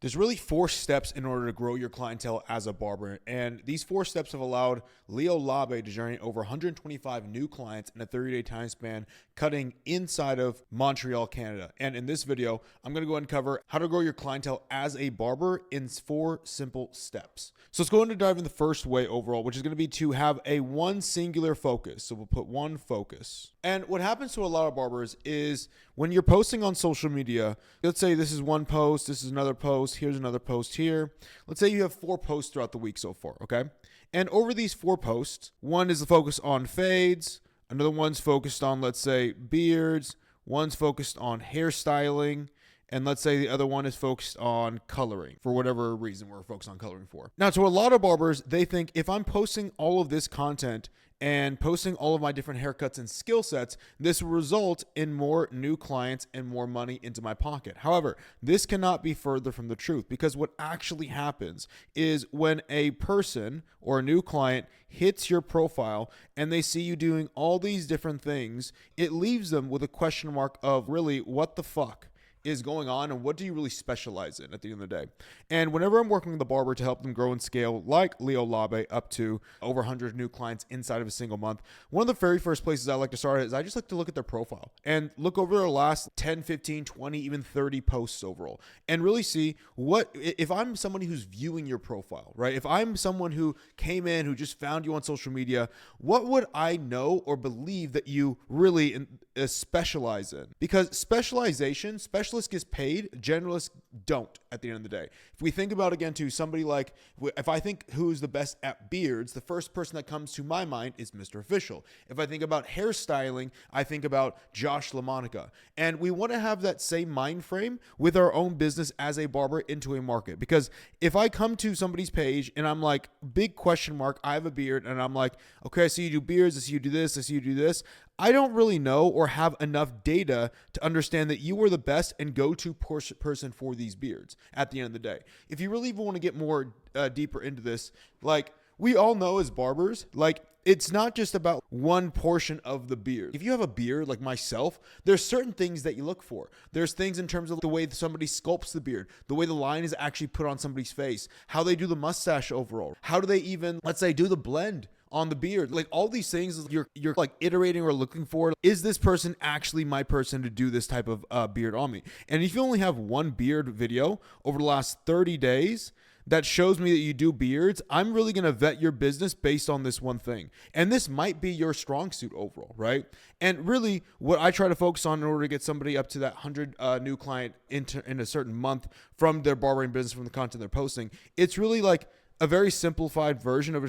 There's really 4 steps in order to grow your clientele as a barber. And these 4 steps have allowed Leo Labe to generate over 125 new clients in a 30-day time span, cutting inside of Montreal, Canada. And in this video, I'm going to go ahead and cover how to grow your clientele as a barber in 4 simple steps. So let's go ahead and dive in the first way overall, which is going to be to have a one singular focus. So we'll put one focus. And what happens to a lot of barbers is when you're posting on social media, let's say this is one post, this is another post, here's another post here. Let's say you have 4 posts throughout the week so far, okay? And over these 4 posts, one is the focus on fades, another one's focused on, let's say, beards, one's focused on hairstyling, and let's say the other one is focused on coloring for whatever reason we're focused on coloring for. Now, to a lot of barbers, they think if I'm posting all of this content and posting all of my different haircuts and skill sets, this will result in more new clients and more money into my pocket. However, this cannot be further from the truth, because what actually happens is when a person or a new client hits your profile and they see you doing all these different things, it leaves them with a question mark of really, what the fuck is going on and what do you really specialize in at the end of the day? And whenever I'm working with the barber to help them grow and scale, like Leo Labe, up to over 100 new clients inside of a single month, one of the very first places I like to start is I just like to look at their profile and look over their last 10, 15, 20, even 30 posts overall, and really see what, if I'm somebody who's viewing your profile, right? If I'm someone who came in, who just found you on social media, what would I know or believe that you really specialize in? Because specialization, specialists gets paid, generalists don't at the end of the day. If we think about, again, to somebody like, if I think who's the best at beards, the first person that comes to my mind is Mr. Official. If I think about hairstyling, I think about Josh LaMonica. And we want to have that same mind frame with our own business as a barber into a market. Because if I come to somebody's page and I'm like, big question mark, I have a beard, and I'm like, okay, I see you do beards, I see you do this, I see you do this, I don't really know or have enough data to understand that you are the best and go-to person for these beards at the end of the day. If you really want to get more deeper into this, like we all know as barbers, like it's not just about one portion of the beard. If you have a beard like myself, there's certain things that you look for. There's things in terms of the way somebody sculpts the beard, the way the line is actually put on somebody's face, how they do the mustache overall, how do they even, let's say, do the blend on the beard. Like all these things you're like iterating or looking for. Is this person actually my person to do this type of beard on me? And if you only have one beard video over the last 30 days that shows me that you do beards, I'm really going to vet your business based on this one thing. And this might be your strong suit overall, right? And really what I try to focus on in order to get somebody up to that 100 new client in a certain month from their barbering business, from the content they're posting, it's really like a very simplified version of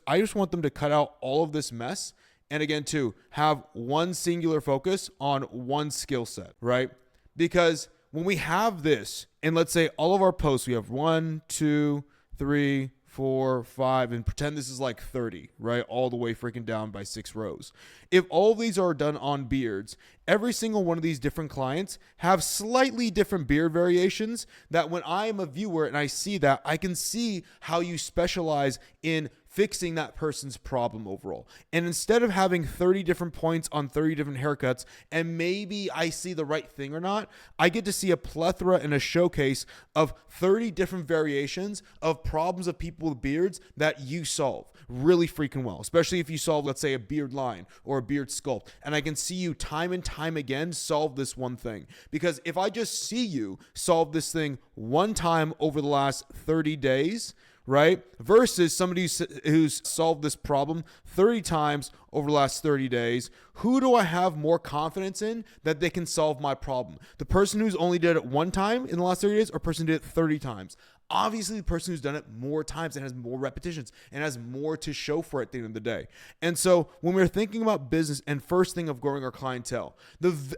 I just want them to cut out all of this mess. And again, to have one singular focus on one skill set, right? Because when we have this, and let's say all of our posts, we have 1, 2, 3, 4, 5, and pretend this is like 30, right? All the way freaking down by 6 rows. If all of these are done on beards, every single one of these different clients have slightly different beard variations that when I am a viewer and I see that, I can see how you specialize in fixing that person's problem overall. And instead of having 30 different points on 30 different haircuts, and maybe I see the right thing or not, I get to see a plethora and a showcase of 30 different variations of problems of people with beards that you solve really freaking well, especially if you solve, let's say, a beard line or a beard sculpt. And I can see you time and time again solve this one thing. Because if I just see you solve this thing one time over the last 30 days, right? Versus somebody who's solved this problem 30 times over the last 30 days, who do I have more confidence in that they can solve my problem? The person who's only did it one time in the last 30 days, or person who did it 30 times? Obviously, the person who's done it more times and has more repetitions and has more to show for it at the end of the day. And so when we're thinking about business and first thing of growing our clientele,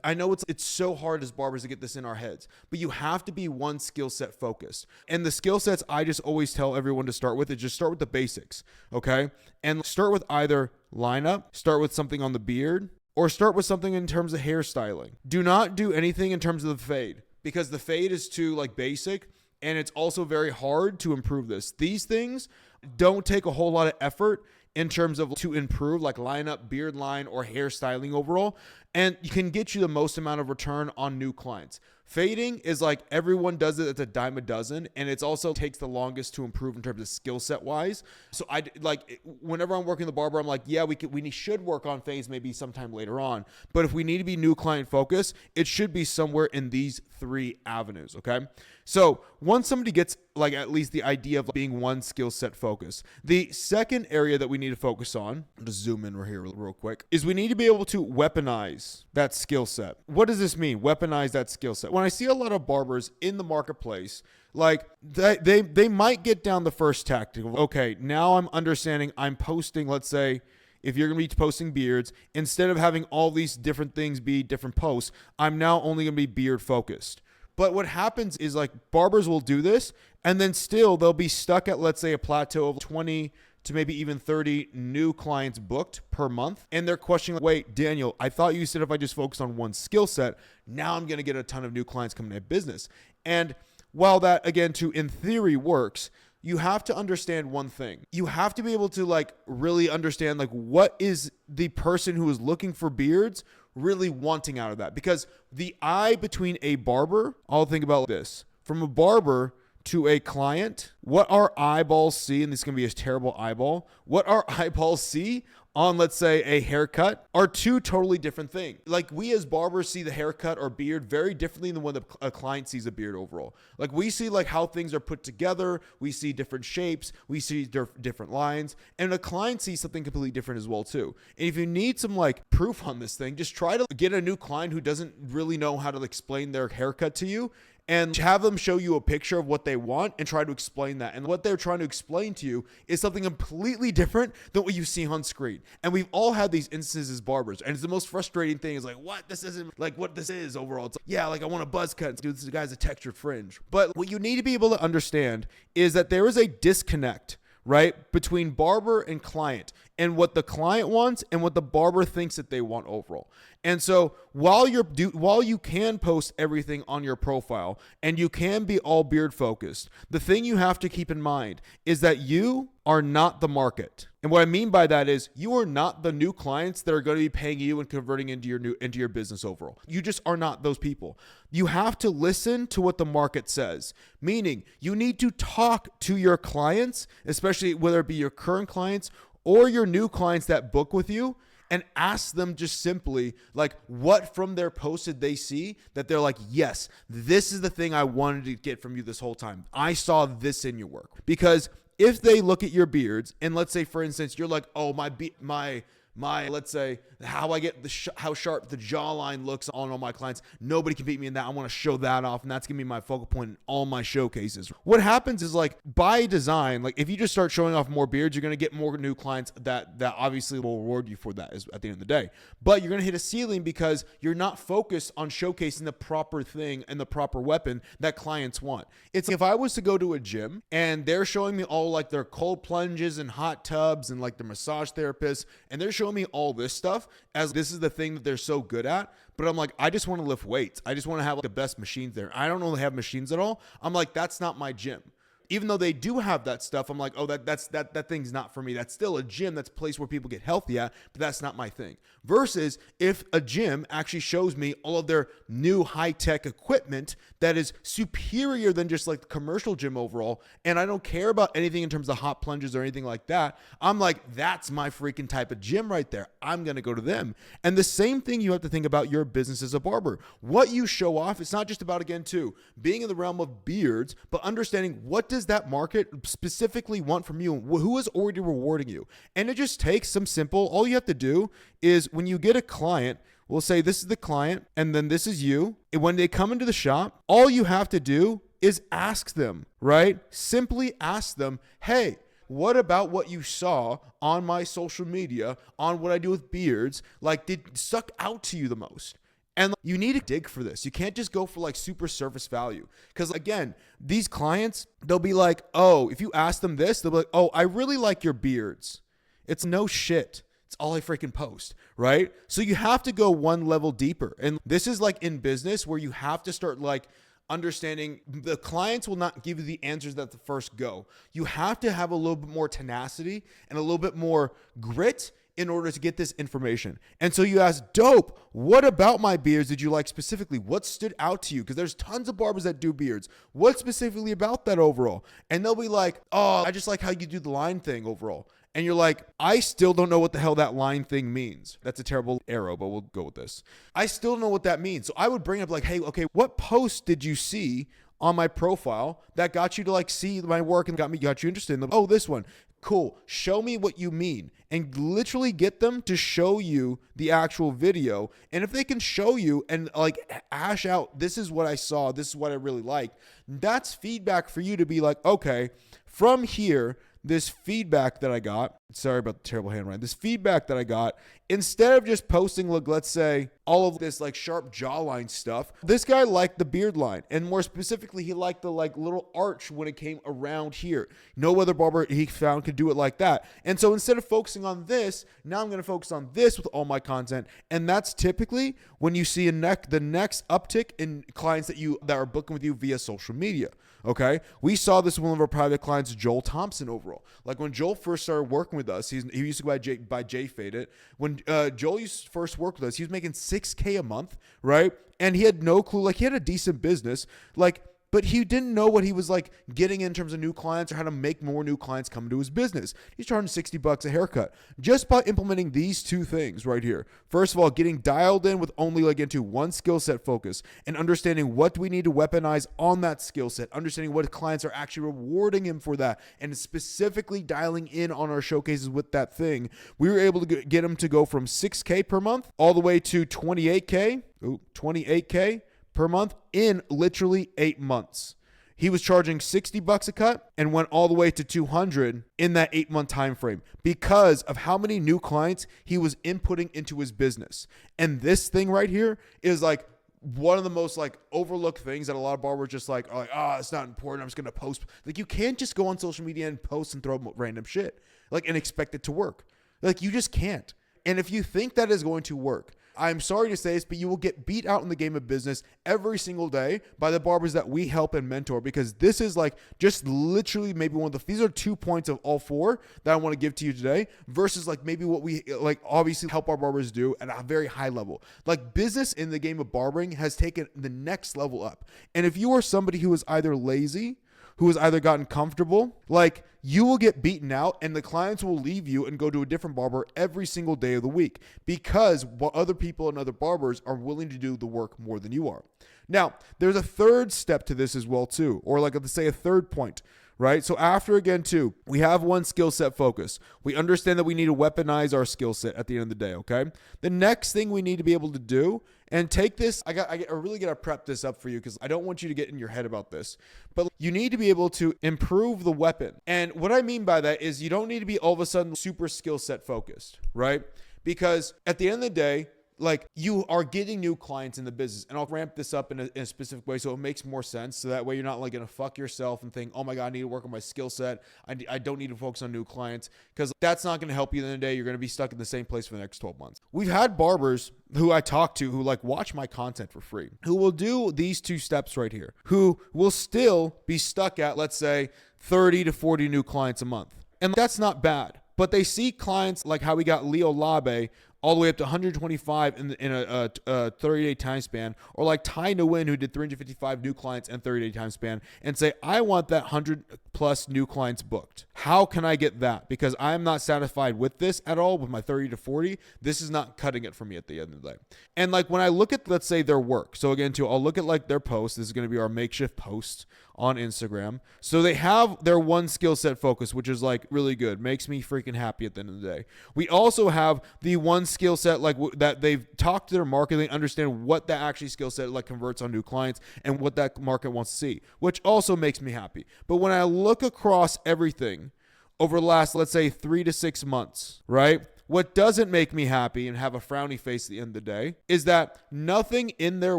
I know it's so hard as barbers to get this in our heads, but you have to be one skill set focused. And the skill sets I just always tell everyone to start with is just start with the basics, okay? And start with either lineup, start with something on the beard, or start with something in terms of hairstyling. Do not do anything in terms of the fade, because the fade is too like basic. And it's also very hard to improve this. These things don't take a whole lot of effort in terms of to improve, like lineup, beard line, or hairstyling overall. And you can get you the most amount of return on new clients. Fading is like everyone does it. It's a dime a dozen. And it's also takes the longest to improve in terms of skill set wise. So I like whenever I'm working the barber, I'm like, yeah, we should work on fades maybe sometime later on. But if we need to be new client focused, it should be somewhere in these 3 avenues. Okay. So once somebody gets like at least the idea of being one skill set focus, the second area that we need to focus on, I'll just zoom in right here real quick, is we need to be able to weaponize that skill set. What does this mean? Weaponize that skill set. When I see a lot of barbers in the marketplace, like they might get down the first tactic of, okay, now I'm understanding I'm posting, let's say, if you're going to be posting beards, instead of having all these different things be different posts, I'm now only going to be beard focused. But what happens is like barbers will do this and then still they'll be stuck at, let's say, a plateau of 20 to maybe even 30 new clients booked per month. And they're questioning, like, wait, Daniel, I thought you said if I just focus on one skill set, now I'm going to get a ton of new clients coming to business. And while that, again, in theory works, you have to understand one thing. You have to be able to like really understand like what is the person who is looking for beards really wanting out of that. Because the eye between a barber, I'll think about this. From a barber to a client, what our eyeballs see, and this is going to be a terrible eyeball, what our eyeballs see on, let's say, a haircut are 2 totally different things. Like we as barbers see the haircut or beard very differently than when a client sees a beard overall. Like we see like how things are put together. We see different shapes. We see different lines. And a client sees something completely different as well too. And if you need some like proof on this thing, just try to get a new client who doesn't really know how to explain their haircut to you and have them show you a picture of what they want and try to explain that. And what they're trying to explain to you is something completely different than what you see on screen. And we've all had these instances as barbers. And it's the most frustrating thing is like, what? This isn't like what this is overall. It's like, yeah, like I want a buzz cut. Dude, this guy's a textured fringe. But what you need to be able to understand is that there is a disconnect, right, between barber and client, and what the client wants and what the barber thinks that they want overall. And so while you can post everything on your profile and you can be all beard focused, the thing you have to keep in mind is that you are not the market. And what I mean by that is you are not the new clients that are going to be paying you and converting into your business overall. You just are not those people. You have to listen to what the market says, meaning you need to talk to your clients, especially whether it be your current clients or your new clients that book with you, and ask them just simply like what from their post did they see that they're like, yes, this is the thing I wanted to get from you this whole time. I saw this in your work. Because if they look at your beards and let's say, for instance, you're like, oh, my, let's say how I get how sharp the jawline looks on all my clients. Nobody can beat me in that. I want to show that off. And that's going to be my focal point in all my showcases. What happens is like by design, like if you just start showing off more beards, you're going to get more new clients that obviously will reward you for that at the end of the day. But you're going to hit a ceiling because you're not focused on showcasing the proper thing and the proper weapon that clients want. It's like if I was to go to a gym and they're showing me all like their cold plunges and hot tubs and like their massage therapists, and they're showing me all this stuff as this is the thing that they're so good at. But I'm like, I just want to lift weights. I just want to have like the best machines there. I don't really have machines at all. I'm like, that's not my gym. Even though they do have that stuff, I'm like, oh, that thing's not for me. That's still a gym. That's a place where people get healthy at, but that's not my thing. Versus if a gym actually shows me all of their new high-tech equipment that is superior than just like the commercial gym overall, and I don't care about anything in terms of hot plunges or anything like that, I'm like, that's my freaking type of gym right there. I'm going to go to them. And the same thing you have to think about your business as a barber. What you show off, it's not just about, again, too, being in the realm of beards, but understanding what does that market specifically want from you? Who is already rewarding you? And it just takes some simple, all you have to do is when you get a client, we'll say this is the client and then this is you. And when they come into the shop, all you have to do is ask them, right? Simply ask them, hey, what about what you saw on my social media, on what I do with beards, like did stuck out to you the most? And you need to dig for this. You can't just go for like super surface value. Because again, these clients, they'll be like, oh, if you ask them this, they'll be like, oh, I really like your beards. It's no shit. It's all I freaking post, right? So you have to go one level deeper. And this is like in business where you have to start like understanding the clients will not give you the answers at the first go. You have to have a little bit more tenacity and a little bit more grit in order to get this information. And so you ask, dope, what about my beards did you like specifically? What stood out to you? Because there's tons of barbers that do beards. What specifically about that overall? And they'll be like, oh, I just like how you do the line thing overall. And you're like, I still don't know what the hell that line thing means. That's a terrible arrow, but we'll go with this. I still don't know what that means. So I would bring up like, hey, okay, what post did you see on my profile that got you to like see my work and got you interested in them? Oh, this one. Cool. Show me what you mean, and literally get them to show you the actual video. And if they can show you and like hash out, this is what I saw, this is what I really liked, that's feedback for you to be like, okay, from here, this feedback that I got, sorry about the terrible handwriting, this feedback that I got, instead of just posting, look, let's say all of this like sharp jawline stuff, this guy liked the beard line. And more specifically, he liked the like little arch when it came around here. No other barber he found could do it like that. And so instead of focusing on this, now I'm going to focus on this with all my content. And that's typically when you see the next uptick in clients that are booking with you via social media. Okay. We saw this with one of our private clients, Joel Thompson overall. Like when Joel first started working with us, he used to go by Jay Faded. When Joel used to first work with us, he was making $6K a month, right? And he had no clue, like he had a decent business, like, but he didn't know what he was like getting in terms of new clients or how to make more new clients come into his business. He's charging $60 a haircut just by implementing these two things right here. First of all, getting dialed in with only like into one skill set focus and understanding what we need to weaponize on that skill set, understanding what clients are actually rewarding him for that, and specifically dialing in on our showcases with that thing. We were able to get him to go from 6K per month all the way to 28K per month in literally 8 months. He was charging $60 a cut and went all the way to $200 in that 8-month time frame because of how many new clients he was inputting into his business. And this thing right here is like one of the most like overlooked things that a lot of barbers just like, are like, oh, it's not important, I'm just gonna post. Like you can't just go on social media and post and throw random shit like and expect it to work. Like you just can't. And if you think that is going to work, I'm sorry to say this, but you will get beat out in the game of business every single day by the barbers that we help and mentor, because this is like just literally maybe these are 2 points of all 4 that I want to give to you today versus like maybe what we like obviously help our barbers do at a very high level. Like business in the game of barbering has taken the next level up. And if you are somebody who is either lazy, who has either gotten comfortable, like you will get beaten out and the clients will leave you and go to a different barber every single day of the week because other people and other barbers are willing to do the work more than you are. Now, there's a third step to this as well too, or like let's say a third point, right? So after again too, we have one skill set focus. We understand that we need to weaponize our skill set at the end of the day, okay? The next thing we need to be able to do, and take this, I really got to prep this up for you because I don't want you to get in your head about this, but you need to be able to improve the weapon. And what I mean by that is you don't need to be all of a sudden super skill set focused, right? Because at the end of the day, like you are getting new clients in the business, and I'll ramp this up in a specific way so it makes more sense. So that way you're not like going to fuck yourself and think, oh my God, I need to work on my skill set. I don't need to focus on new clients, because that's not going to help you in the end of the day. You're going to be stuck in the same place for the next 12 months. We've had barbers who I talk to who like watch my content for free, who will do these 2 steps right here, who will still be stuck at, let's say, 30 to 40 new clients a month. And that's not bad, but they see clients like how we got Leo Labe all the way up to 125 in a 30-day time span, or like Ty Nguyen, who did 355 new clients in 30-day time span, and say, I want that 100 plus new clients booked. How can I get that? Because I'm not satisfied with this at all with my 30 to 40. This is not cutting it for me at the end of the day. And like when I look at, let's say, their work, so again, too, I'll look at like their post. This is going to be our makeshift post on Instagram. So they have their one skill set focus, which is like really good. Makes me freaking happy at the end of the day. We also have the one skill set like that they've talked to their market. They understand what that actually skill set like converts on new clients and what that market wants to see, which also makes me happy. But when I look across everything over the last, let's say 3 to 6 months, right? What doesn't make me happy and have a frowny face at the end of the day is that nothing in their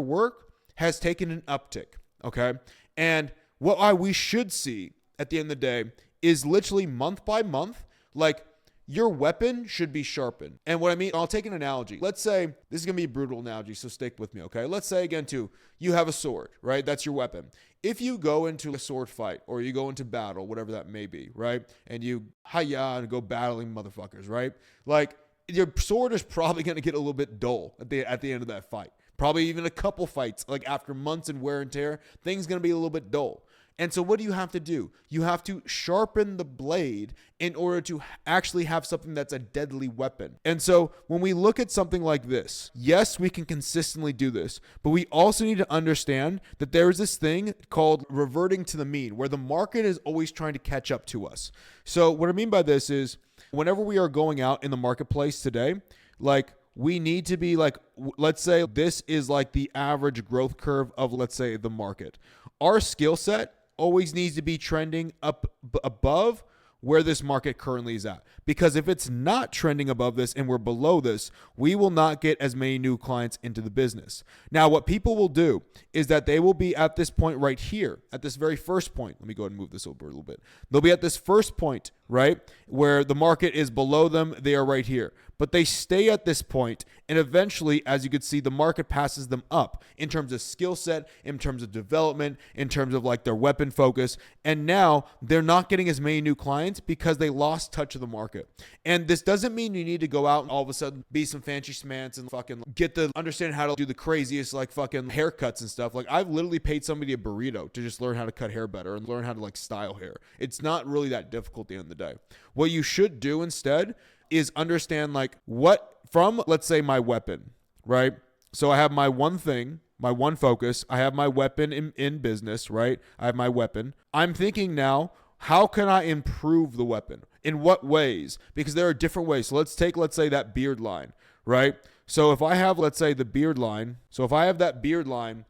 work has taken an uptick. Okay. And what we should see at the end of the day is literally month by month, like your weapon should be sharpened. And what I mean, I'll take an analogy. Let's say, this is going to be a brutal analogy, so stick with me, okay? Let's say again too, you have a sword, right? That's your weapon. If you go into a sword fight or you go into battle, whatever that may be, right? And you and go battling motherfuckers, right? Like your sword is probably going to get a little bit dull at the end of that fight. Probably even a couple fights, like after months and wear and tear, things going to be a little bit dull. And so what do you have to do? You have to sharpen the blade in order to actually have something that's a deadly weapon. And so when we look at something like this, yes, we can consistently do this, but we also need to understand that there is this thing called reverting to the mean, where the market is always trying to catch up to us. So what I mean by this is whenever we are going out in the marketplace today, like, we need to be like, let's say this is like the average growth curve of, let's say, the market. Our skill set always needs to be trending up above where this market currently is at. Because if it's not trending above this and we're below this, we will not get as many new clients into the business. Now, what people will do is that they will be at this point right here, at this very first point. Let me go ahead and move this over a little bit. They'll be at this first point, right, where the market is below them. They are right here. But they stay at this point, and eventually, as you can see, the market passes them up in terms of skill set, in terms of development, in terms of like their weapon focus. And now they're not getting as many new clients because they lost touch of the market. And this doesn't mean you need to go out and all of a sudden be some fancy schmance and fucking get the understand how to do the craziest like fucking haircuts and stuff. Like, I've literally paid somebody a burrito to just learn how to cut hair better and learn how to like style hair. It's not really that difficult at the end of the day. What you should do instead is understand like what from, let's say, my weapon, right? So I have my one thing, my one focus. I have my weapon in business, right? I have my weapon. I'm thinking now, how can I improve the weapon? In what ways? Because there are different ways. So let's say that beard line, right? So if I have, let's say, the beard line. So if I have that beard line,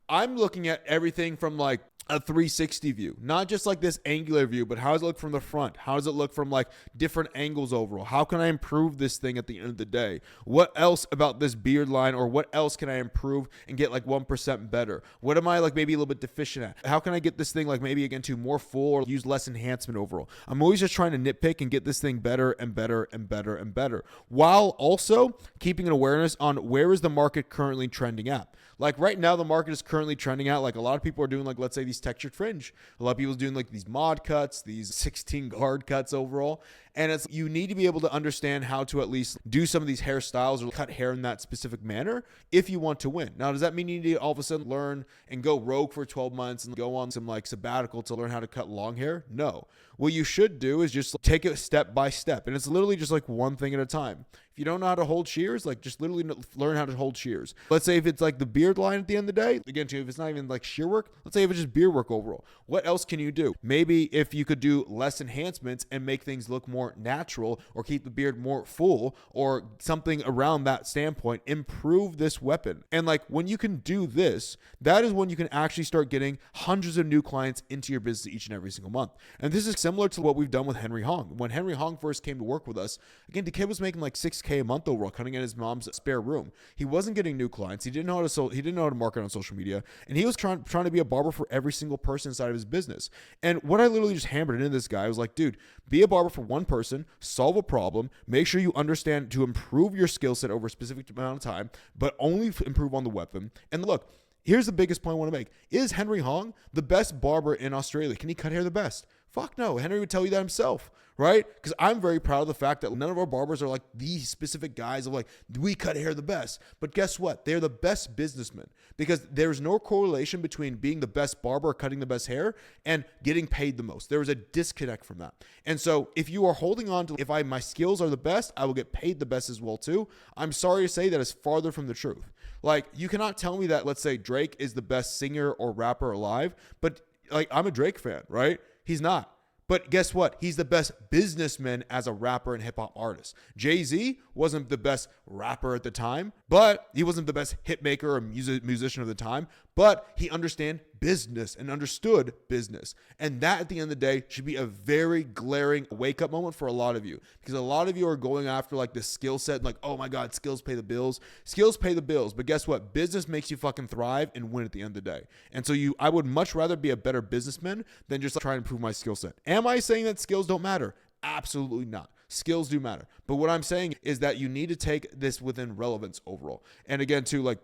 I'm looking at everything from like a 360 view, not just like this angular view, but how does it look from the front? How does it look from like different angles overall? How can I improve this thing at the end of the day? What else about this beard line, or what else can I improve and get like 1% better? What am I like maybe a little bit deficient at? How can I get this thing like maybe again to more full or use less enhancement overall? I'm always just trying to nitpick and get this thing better and better and better and better, while also keeping an awareness on where is the market currently trending at. Like right now, the market is currently trending out. Like a lot of people are doing like, let's say, these textured fringe. A lot of people are doing like these mod cuts, these 16 guard cuts overall. And it's, you need to be able to understand how to at least do some of these hairstyles or cut hair in that specific manner if you want to win. Now, does that mean you need to all of a sudden learn and go rogue for 12 months and go on some like sabbatical to learn how to cut long hair? No. What you should do is just take it step by step. And it's literally just like one thing at a time. If you don't know how to hold shears, like just literally learn how to hold shears. Let's say if it's like the beard line at the end of the day, again, too, if it's not even like shear work, let's say if it's just beard work overall, what else can you do? Maybe if you could do less enhancements and make things look more natural, or keep the beard more full, or something around that standpoint, improve this weapon. And like when you can do this, that is when you can actually start getting hundreds of new clients into your business each and every single month. And this is similar to what we've done with Henry Hong. When Henry Hong first came to work with us, again, the kid was making like $6K a month overall, cutting in his mom's spare room. He wasn't getting new clients. He didn't know how to market on social media, and he was trying to be a barber for every single person inside of his business. And what I literally just hammered into this guy was like, dude, be a barber for one person, solve a problem, make sure you understand to improve your skill set over a specific amount of time, but only improve on the weapon. And look, here's the biggest point I want to make. Is Henry Hong the best barber in Australia? Can he cut hair the best? Fuck no. Henry would tell you that himself, right? Because I'm very proud of the fact that none of our barbers are like these specific guys of like, we cut hair the best. But guess what? They're the best businessmen, because there's no correlation between being the best barber or cutting the best hair and getting paid the most. There is a disconnect from that. And so if you are holding on to, my skills are the best, I will get paid the best as well too, I'm sorry to say that is farther from the truth. Like, you cannot tell me that, let's say, Drake is the best singer or rapper alive, but like, I'm a Drake fan, right? He's not. But guess what? He's the best businessman as a rapper and hip hop artist. Jay-Z wasn't the best rapper at the time, but he wasn't the best hit maker or musician of the time, but he understood business and understood business. And that, at the end of the day, should be a very glaring wake-up moment for a lot of you, because a lot of you are going after like this skill set, like, oh my God, skills pay the bills. Skills pay the bills, but guess what? Business makes you fucking thrive and win at the end of the day. And so I would much rather be a better businessman than just try and improve my skill set. Am I saying that skills don't matter? Absolutely not. Skills do matter. But what I'm saying is that you need to take this within relevance overall. And again, too, like,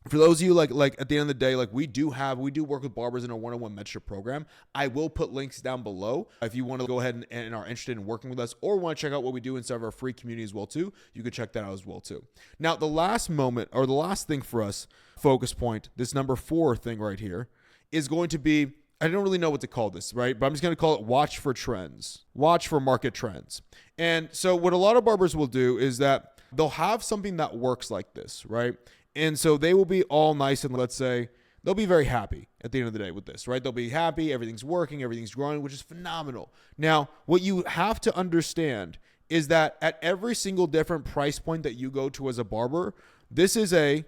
For those of you like at the end of the day, like we do work with barbers in our one-on-one mentorship program. I will put links down below if you want to go ahead and are interested in working with us, or want to check out what we do inside of our free community as well too. You can check that out as well too. Now, the last thing for us, focus point, this number 4 thing right here, is going to be, I don't really know what to call this, right? But I'm just going to call it watch for trends, watch for market trends. And so what a lot of barbers will do is that they'll have something that works like this, right? And so they will be all nice and, let's say, they'll be very happy at the end of the day with this, right? They'll be happy, everything's working, everything's growing, which is phenomenal. Now, what you have to understand is that at every single different price point that you go to as a barber, this is a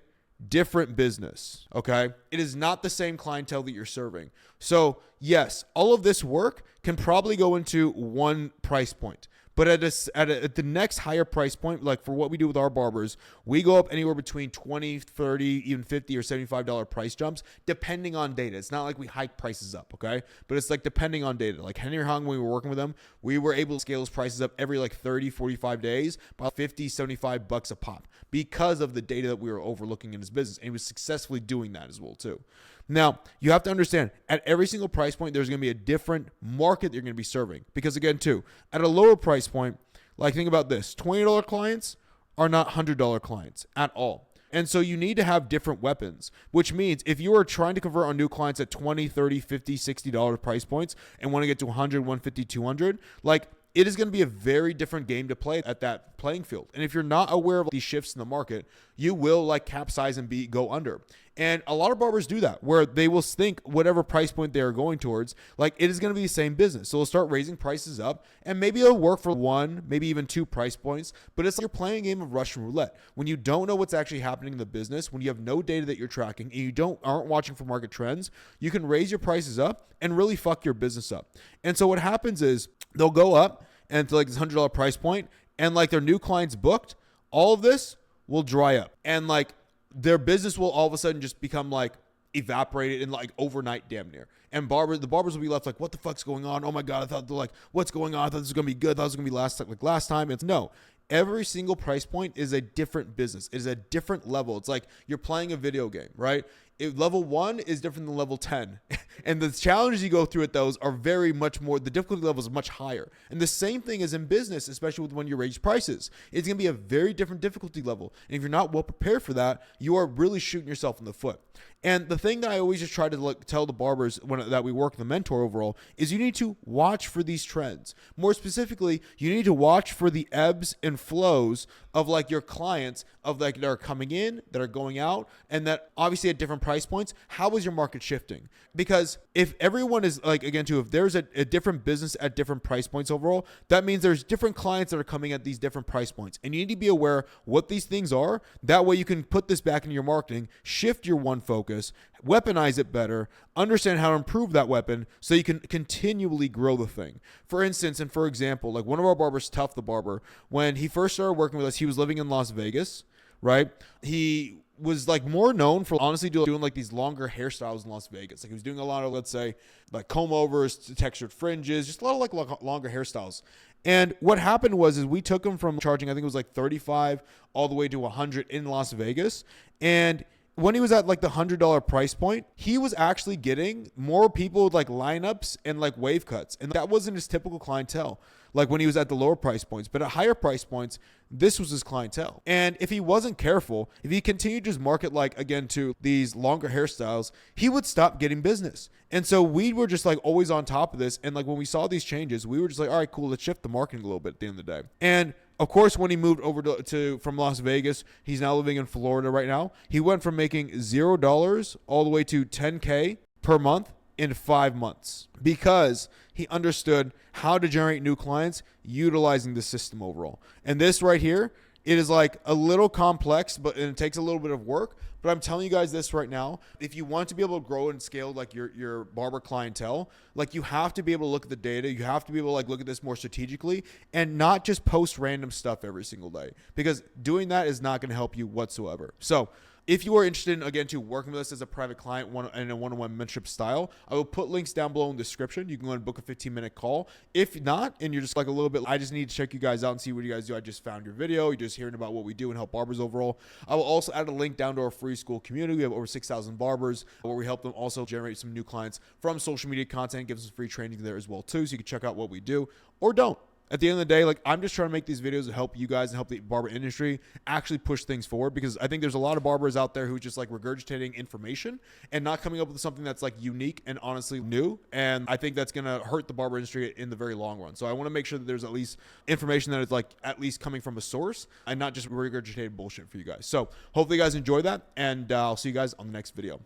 different business, okay? It is not the same clientele that you're serving. So yes, all of this work can probably go into one price point. But at the next higher price point, like for what we do with our barbers, we go up anywhere between 20, 30, even 50 or $75 price jumps, depending on data. It's not like we hike prices up, okay? But it's like depending on data. Like Henry Hung, when we were working with them, we were able to scale those prices up every like 30, 45 days, about 50, 75 bucks a pop, because of the data that we were overlooking in his business. And he was successfully doing that as well too. Now, you have to understand, at every single price point, there's going to be a different market that you're going to be serving. Because again, too, at a lower price point, like think about this, $20 clients are not $100 clients at all. And so you need to have different weapons, which means if you are trying to convert on new clients at $20, $30, $50, $60 price points and want to get to 100, 150, 200, like it is going to be a very different game to play at that playing field. And if you're not aware of these shifts in the market, you will like capsize and go under. And a lot of barbers do that, where they will think whatever price point they are going towards, like it is going to be the same business. So they'll start raising prices up, and maybe it'll work for 1, maybe even 2 price points. But it's like you're playing a game of Russian roulette. When you don't know what's actually happening in the business, when you have no data that you're tracking, and you aren't watching for market trends, you can raise your prices up and really fuck your business up. And so what happens is they'll go up and to like this $100 price point, and like their new clients booked, all of this will dry up, and like their business will all of a sudden just become like evaporated in like overnight damn near. And the barbers will be left like, what the fuck's going on? Oh my God, I thought they're like, what's going on? I thought this was going to be good. I thought it was going to be last time. It's no. Every single price point is a different business. It is a different level. It's like you're playing a video game, right? Level 1 is different than level 10. And the challenges you go through at those are very much more, the difficulty level is much higher. And the same thing is in business, especially with when you raise prices. It's going to be a very different difficulty level. And if you're not well prepared for that, you are really shooting yourself in the foot. And the thing that I always just try to tell the barbers that we work with the mentor overall is you need to watch for these trends. More specifically, you need to watch for the ebbs and flows of like your clients of like that are coming in, that are going out, and that obviously at different price points, how is your market shifting? Because if everyone is like, again, too, if there's a different business at different price points overall, that means there's different clients that are coming at these different price points. And you need to be aware what these things are. That way you can put this back into your marketing, shift your one focus, weaponize it better, understand how to improve that weapon so you can continually grow the thing. For instance, and for example, like one of our barbers, Tuff the Barber, when he first started working with us, he was living in Las Vegas, right? He was like more known for honestly doing like these longer hairstyles in Las Vegas. Like he was doing a lot of, let's say, like comb overs, textured fringes, just a lot of like longer hairstyles. And what happened was we took him from charging, I think it was like 35 all the way to 100 in Las Vegas. And when he was at like the $100 price point, he was actually getting more people with like lineups and like wave cuts. And that wasn't his typical clientele, like when he was at the lower price points. But at higher price points, this was his clientele. And if he wasn't careful, if he continued to just market like, again, to these longer hairstyles, he would stop getting business. And so we were just like always on top of this. And like when we saw these changes, we were just like, all right, cool, let's shift the marketing a little bit at the end of the day. And of course, when he moved over from Las Vegas, he's now living in Florida right now. He went from making $0 all the way to $10K per month in 5 months because he understood how to generate new clients utilizing the system overall. And this right here, it is like a little complex, but it takes a little bit of work. But I'm telling you guys this right now, if you want to be able to grow and scale like your barber clientele, like you have to be able to look at the data. You have to be able to like look at this more strategically and not just post random stuff every single day, because doing that is not going to help you whatsoever. So If you are interested in, again, to working with us as a private client in a one-on-one mentorship style, I will put links down below in the description. You can go and book a 15-minute call. If not, and you're just like a little bit, I just need to check you guys out and see what you guys do. I just found your video. You're just hearing about what we do and help barbers overall. I will also add a link down to our free school community. We have over 6,000 barbers where we help them also generate some new clients from social media content, give us free training there as well too. So you can check out what we do or don't. At the end of the day, like, I'm just trying to make these videos to help you guys and help the barber industry actually push things forward, because I think there's a lot of barbers out there who just like regurgitating information and not coming up with something that's like unique and honestly new. And I think that's going to hurt the barber industry in the very long run. So I want to make sure that there's at least information that is like at least coming from a source and not just regurgitated bullshit for you guys. So hopefully you guys enjoy that, and I'll see you guys on the next video.